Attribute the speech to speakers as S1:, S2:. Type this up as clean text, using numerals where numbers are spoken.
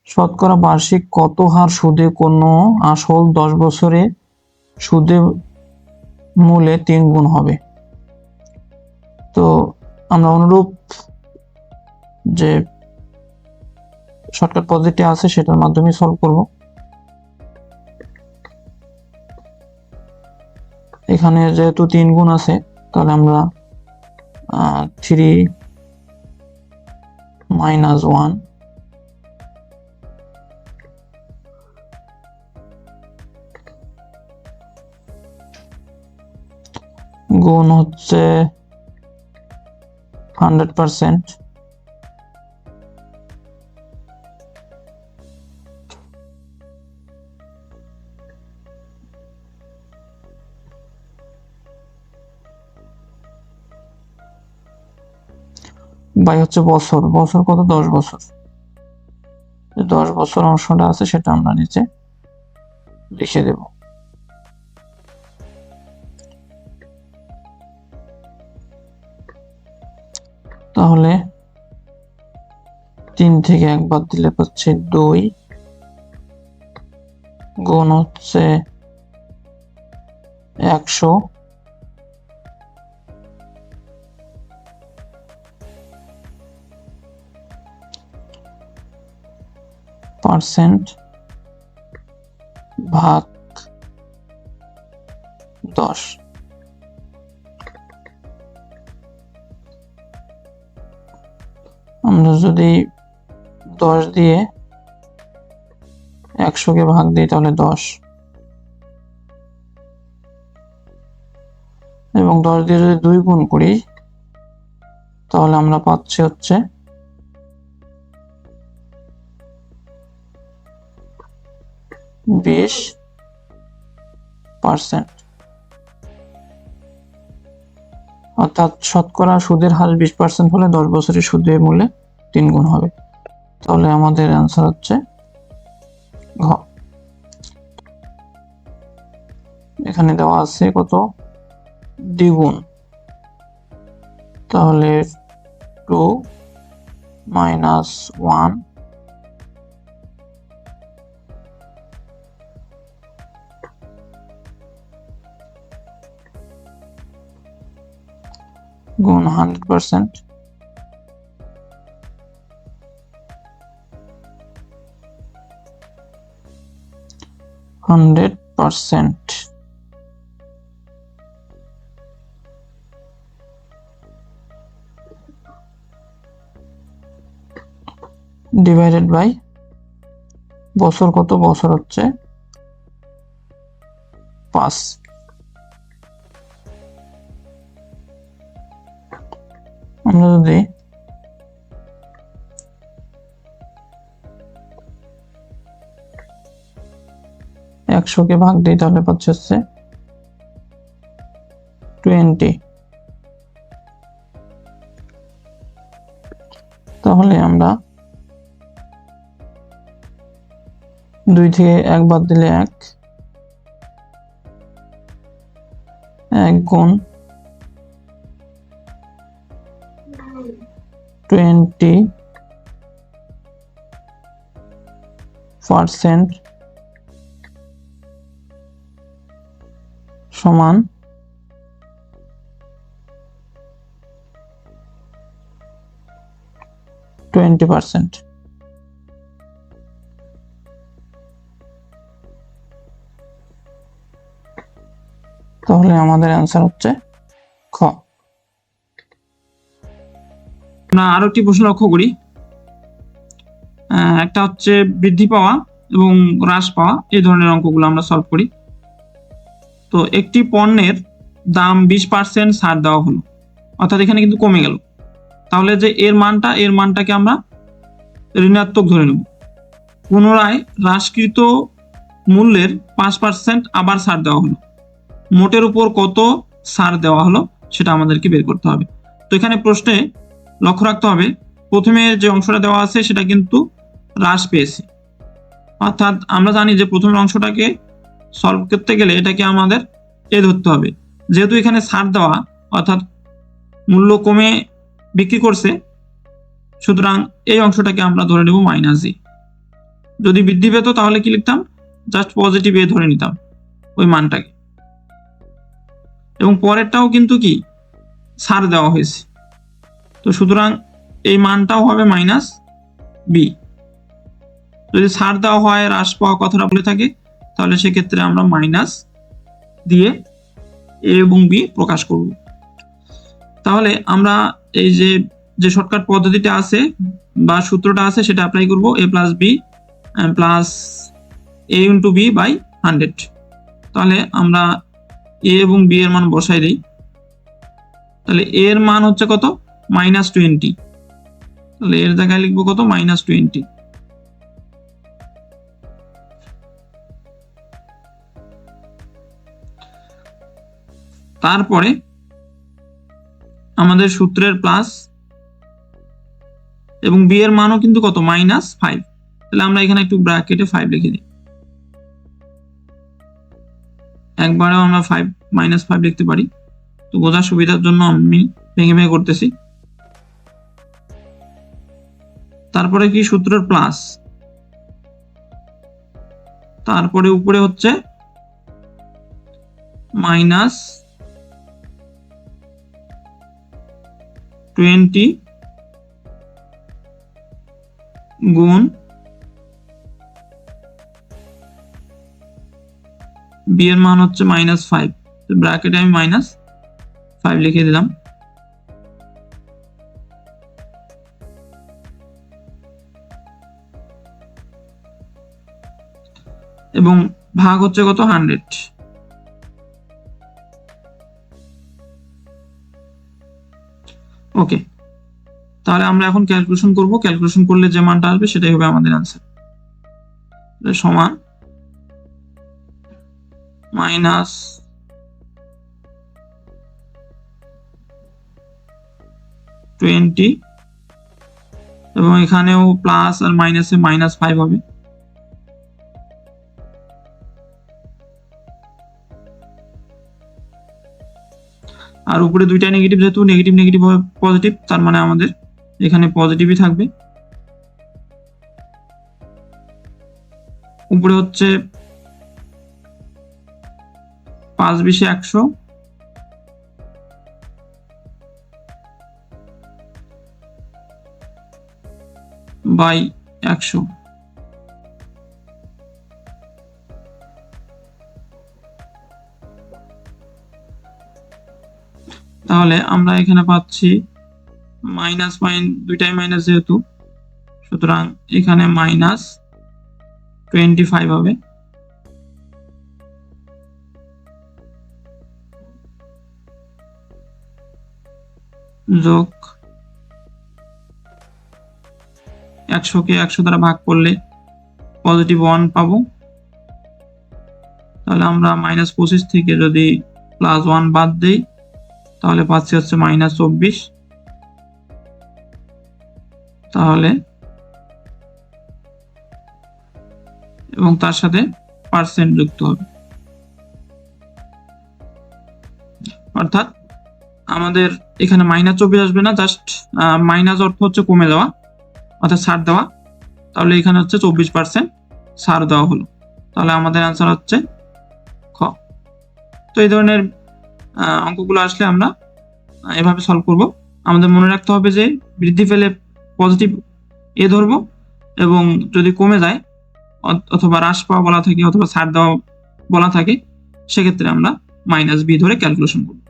S1: শতকরা বার্ষিক কত হার সুদে কোনো আসল 10 বছরে সুদে মূলে 3 গুণ হবে? তো আমরা অনুরূপ যে শর্টকাট পদ্ধতি আছে সেটার মাধ্যমে সলভ করব। এখানে যেহেতু 3 গুণ আছে তাহলে আমরা 3 - 1 গুণ হচ্ছে 100%, বাই হচ্ছে বছর। বছর কত? 10 বছর। 10 বছর অংশটা আছে সেটা আমরা নিচে লিখে দেব। তাহলে 3 থেকে 1 বাদ দিলে পাচ্ছি 2 গুণ হচ্ছে 100 % ভাগ 10। আমরা যদি 10 দিয়ে 100 কে ভাগ দিই তাহলে 10, এবং 10 দিয়ে যদি 2 গুণ করি তাহলে আমরা পাচ্ছি হচ্ছে 20%। অর্থাৎ শতকরা সুদের হার 20% হলে 10 বছরের সুদের মূল্যে 3 গুণ হবে। তাহলে আমাদের অ্যান্সার হচ্ছে ঘ। এখানে দেওয়া আছে কত? দ্বিগুণ, তাহলে 2 - 1 গুণ 100%, ডিভাইডেড বাই বছর কত? বছর হচ্ছে 5। আমরা যদি 100 কে ভাগ দিই তাহলে পাচ্ছে হচ্ছে 20। তাহলে আমরা 2 থেকে 1 বাদ দিলে 1 গুণ 20% সমান 20%। তাহলে আমাদের অ্যান্সার হচ্ছে খ। আমরা আরো একটি প্রশ্ন লক্ষ্য করি। একটা হচ্ছে বৃদ্ধি পাওয়া এবং হ্রাস পাওয়া, এই ধরনের অঙ্কগুলো আমরা সলভ করি। তো একটি পণ্যের দাম 20% ছাড় দেওয়া হলো, অর্থাৎ এখানে কিন্তু কমে গেল। তাহলে যে এর মানটাকে আমরা ঋণাত্মক ধরে নেব। পুনরায় হ্রাসকৃত মূল্যের 5% আবার ছাড় দেওয়া হলো, মোটের উপর কত ছাড় দেওয়া হলো সেটা আমাদেরকে বের করতে হবে। তো এখানে প্রশ্নে লক্ষ্য রাখতে হবে, প্রথমে যে অংশটা দেওয়া আছে সেটা কিন্তু হ্রাস পেয়েছে, অর্থাৎ আমরা জানি যে প্রথমের অংশটাকে সলভ করতে গেলে এটাকে আমাদের এ ধরতে হবে। যেহেতু এখানে ছাড় দেওয়া অর্থাৎ মূল্য কমে বিক্রি করছে, সুতরাং এই অংশটাকে আমরা ধরে নেব -e। যদি বৃদ্ধি পেত তাহলে কি লিখতাম, জাস্ট পজিটিভ এ ধরে নিতাম ওই মানটাকে। এবং পরেরটাও কিন্তু কি ছাড় দেওয়া হয়েছে, তো সুতরাং এই মানটাও হবে মাইনাস বি। যদি ছাড় দেওয়া হয়, হ্রাস পাওয়া কথাটা বলে থাকে, তাহলে সেক্ষেত্রে আমরা মাইনাস দিয়ে এ এবং বি প্রকাশ করব। তাহলে আমরা এই যে শর্টকাট পদ্ধতিটা আছে বা সূত্রটা আছে সেটা অ্যাপ্লাই করব, A plus B plus A into B by 100। তাহলে আমরা এ এবং বি এর মান বসাই দিই। তাহলে এর মান হচ্ছে কত, -20। তাহলে এর জায়গায় লিখবো কত, -20। তারপরে আমাদের সূত্রের প্লাস এবং বি এর মানও কিন্তু কত, -5। তাহলে আমরা এখানে একটু ব্র্যাকেটে 5 লিখে দিই। একবারেও আমরা -5 লিখতে পারি, তো বোঝার সুবিধার জন্য আমি ভেঙে ভেঙে করতেছি। তারপরে কি সূত্রের প্লাস, তারপরে উপরে হচ্ছে -20 গুণ বি এর মান হচ্ছে -5, ব্র্যাকেটে আমি -5 লিখে দিলাম। এবং ভাগ হচ্ছে কত, 100। ওকে, তাহলে আমরা এখন ক্যালকুলেশন করব। ক্যালকুলেশন করলে যে মানটা আসবে সেটাই হবে আমাদের आंसर। সমান -20 এবং এখানেও প্লাস আর মাইনাসে -5 হবে। আর উপরে দুইটা নেগেটিভ, যেহেতু নেগেটিভ নেগেটিভ হবে পজিটিভ, তার মানে আমাদের এখানে পজিটিভই থাকবে। উপরে হচ্ছে 5 × 20 = 100 বাই 100। তাহলে আমরা এখানে পাচ্ছি মাইনাস দুইটাই মাইনাস, যেহেতু সুতরাং এখানে -25 হবে। যোগ 100 কে 100 দ্বারা ভাগ করলে পজিটিভ 1 পাবো। তাহলে আমরা -25 থেকে যদি +1 বাদ দেই তাহলে পাচ্ছি হচ্ছে -24। তাহলে এবং তার সাথে পার্সেন্ট যুক্ত হবে, অর্থাৎ আমাদের এখানে -24 আসবে না, জাস্ট মাইনাস অর্থ হচ্ছে কমে যাওয়া, অর্থাৎ ছাড় দেওয়া। তাহলে এখানে হচ্ছে 24% ছাড় দেওয়া হলো। তাহলে আমাদের आंसर হচ্ছে খ। তো এই ধরনের অঙ্কগুলো আসলে আমরা এভাবে সলভ করব। আমাদের মনে রাখতে হবে যে বৃদ্ধি পেলে পজিটিভ এ ধরবো, এবং যদি কমে যায় অথবা হ্রাস পাওয়া বলা থাকে অথবা ছাড় দেওয়া বলা থাকে সেক্ষেত্রে আমরা -b ধরে ক্যালকুলেশন করব।